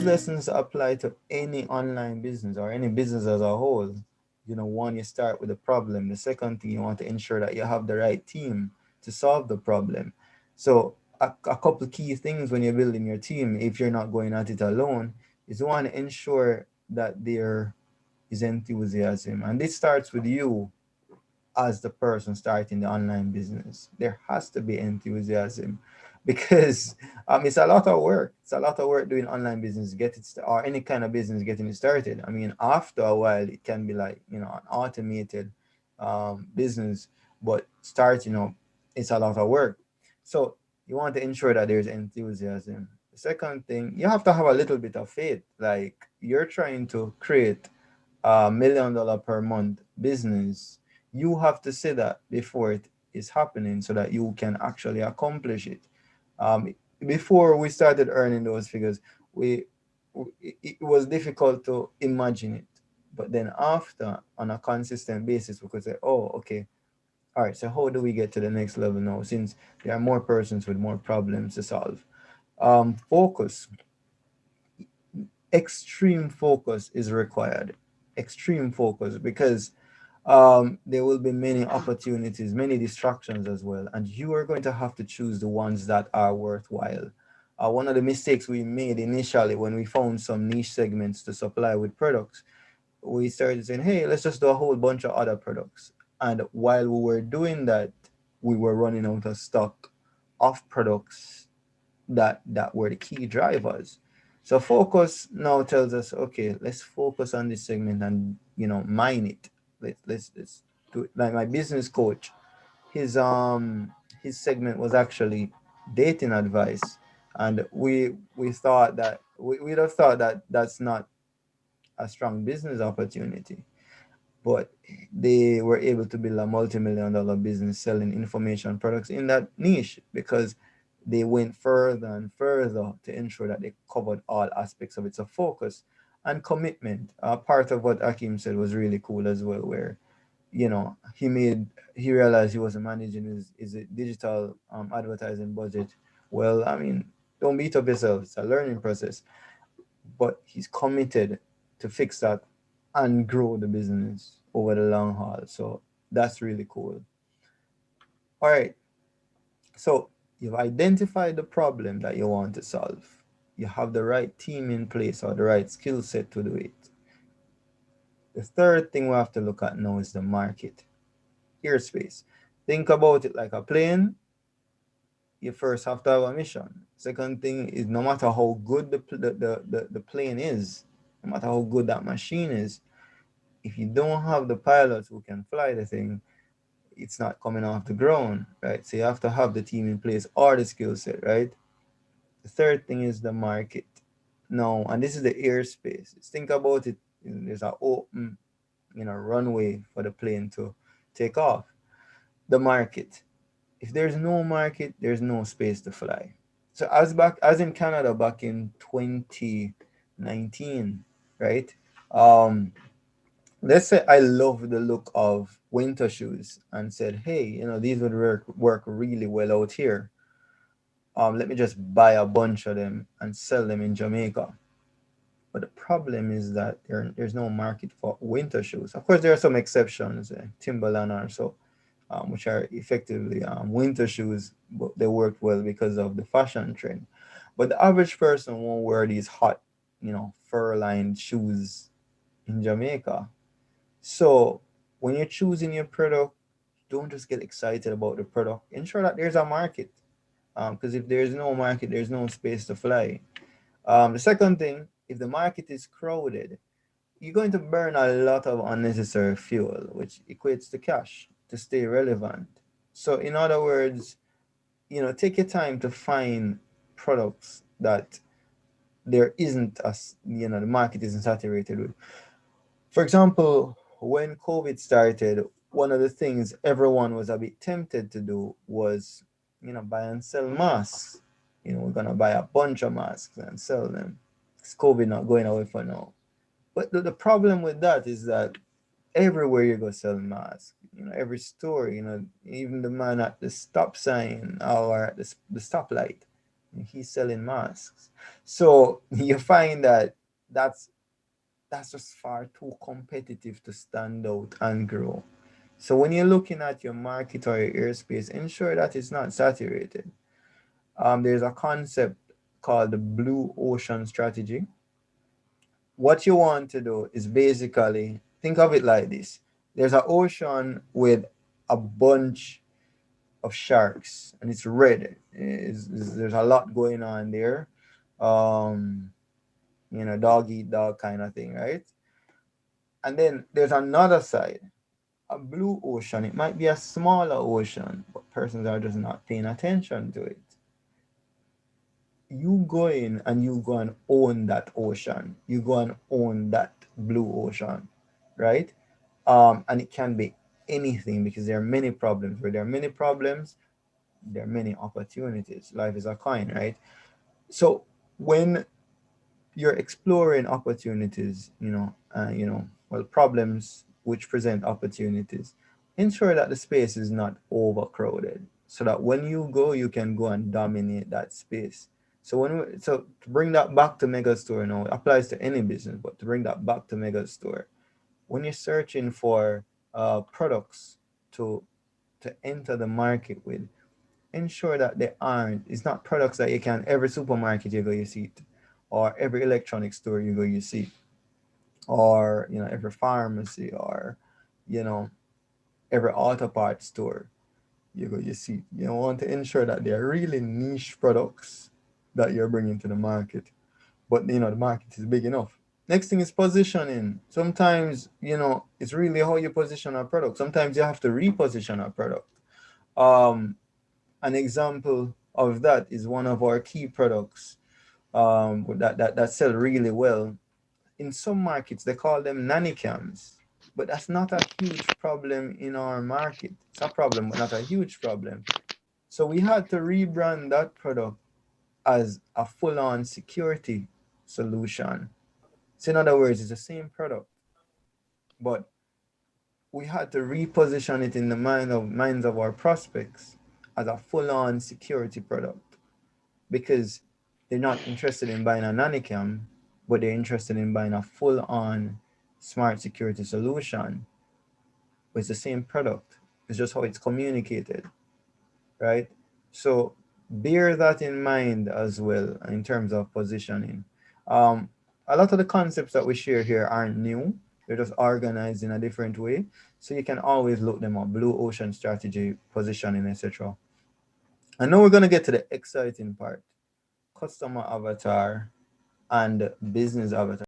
lessons apply to any online business or any business as a whole. One, you start with the problem. The second thing, you want to ensure that you have the right team to solve the problem. So a couple key things when you're building your team, if you're not going at it alone, is you want to ensure that there is enthusiasm. And this starts with you as the person starting the online business. There has to be enthusiasm because it's a lot of work. It's a lot of work doing online business, or any kind of business getting it started. I mean, after a while, it can be like, an automated business, but starting up, it's a lot of work. So you want to ensure that there's enthusiasm. The second thing, you have to have a little bit of faith. Like you're trying to create $1 million per month business, you have to say that before it is happening so that you can actually accomplish it. Um, Before we started earning those figures, it was difficult to imagine it. But then after, on a consistent basis, we could say, oh, okay, all right, so how do we get to the next level now since there are more persons with more problems to solve? Focus, extreme focus is required. Extreme focus because there will be many opportunities, many distractions as well, and you are going to have to choose the ones that are worthwhile. One of the mistakes we made initially when we found some niche segments to supply with products, we started saying, hey, let's just do a whole bunch of other products. And while we were doing that, we were running out of stock of products that were the key drivers. So focus now tells us, okay, let's focus on this segment and mine it. Let's do it. Like my business coach, his his segment was actually dating advice, and we thought that we'd have thought that that's not a strong business opportunity, but they were able to build a multi-million-dollar business selling information products in that niche because they went further and further to ensure that they covered all aspects of it. So focus and commitment. Part of what Akim said was really cool as well, where he realized he wasn't managing his digital advertising budget well. I mean, don't beat up yourself. It's a learning process, but he's committed to fix that and grow the business over the long haul. So that's really cool. All right. So you've identified the problem that you want to solve. You have the right team in place or the right skill set to do it. The third thing we have to look at now is the market, airspace. Think about it like a plane. You first have to have a mission. Second thing is no matter how good the plane is, no matter how good that machine is, if you don't have the pilots who can fly the thing, it's not coming off the ground, right? So you have to have the team in place or the skill set, right? The third thing is the market. Now, and this is the airspace. Think about it. There's an open, runway for the plane to take off. The market. If there's no market, there's no space to fly. So as in Canada back in 2019, right? Um, let's say I love the look of winter shoes and said, hey, these would work really well out here. Let me just buy a bunch of them and sell them in Jamaica. But the problem is that there's no market for winter shoes. Of course, there are some exceptions, Timberland or so, which are effectively winter shoes, but they work well because of the fashion trend. But the average person won't wear these hot, fur-lined shoes in Jamaica. So when you're choosing your product, don't just get excited about the product. Ensure that there's a market. Because if there's no market, there's no space to fly. The second thing, if the market is crowded, you're going to burn a lot of unnecessary fuel, which equates to cash to stay relevant. So, in other words, take your time to find products that there isn't as the market isn't saturated with. For example, when COVID started, one of the things everyone was a bit tempted to do was, buy and sell masks. We're gonna buy a bunch of masks and sell them. It's COVID not going away for now. But the problem with that is that everywhere you go sell masks, every store, even the man at the stop sign or at the stoplight, He's selling masks. So you find that that's that's just far too competitive to stand out and grow. So when you're looking at your market or your airspace, ensure that it's not saturated. There's a concept called the blue ocean strategy. What you want to do is basically think of it like this: there's an ocean with a bunch of sharks, and it's red. There's a lot going on there. Um, dog eat dog kind of thing, right? And then there's another side, a blue ocean. It might be a smaller ocean, but persons are just not paying attention to it. You go in and you go and own that ocean. You go and own that blue ocean, right? And it can be anything, because there are many problems. Where there are many problems, there are many opportunities. Life is a coin, right? So when you're exploring opportunities, well, problems which present opportunities, ensure that the space is not overcrowded, so that when you go, you can go and dominate that space. So to bring that back to Megastore now, it applies to any business, but to bring that back to Megastore, when you're searching for products to enter the market with, ensure that they aren't, it's not products that you can, every supermarket you go you see it, or every electronic store you go you see it, or every pharmacy, or you know every auto parts store you go you see it. You want to ensure that they're really niche products that you're bringing to the market, but the market is big enough. Next thing is positioning. Sometimes it's really how you position a product. Sometimes you have to reposition a product. um an example of that is one of our key products, that sell really well. In some markets, they call them nanny cams, but that's not a huge problem in our market. It's a problem, but not a huge problem. So we had to rebrand that product as a full-on security solution. So in other words, it's the same product, but we had to reposition it in the minds of our prospects as a full-on security product, because they're not interested in buying a nannycam, but they're interested in buying a full-on smart security solution. It's the same product. It's just how it's communicated, right? So bear that in mind as well in terms of positioning. Um, a lot of the concepts that we share here aren't new. They're just organized in a different way. So you can always look them up: blue ocean strategy, positioning, etc. And now we're gonna get to the exciting part: customer avatar and business avatar.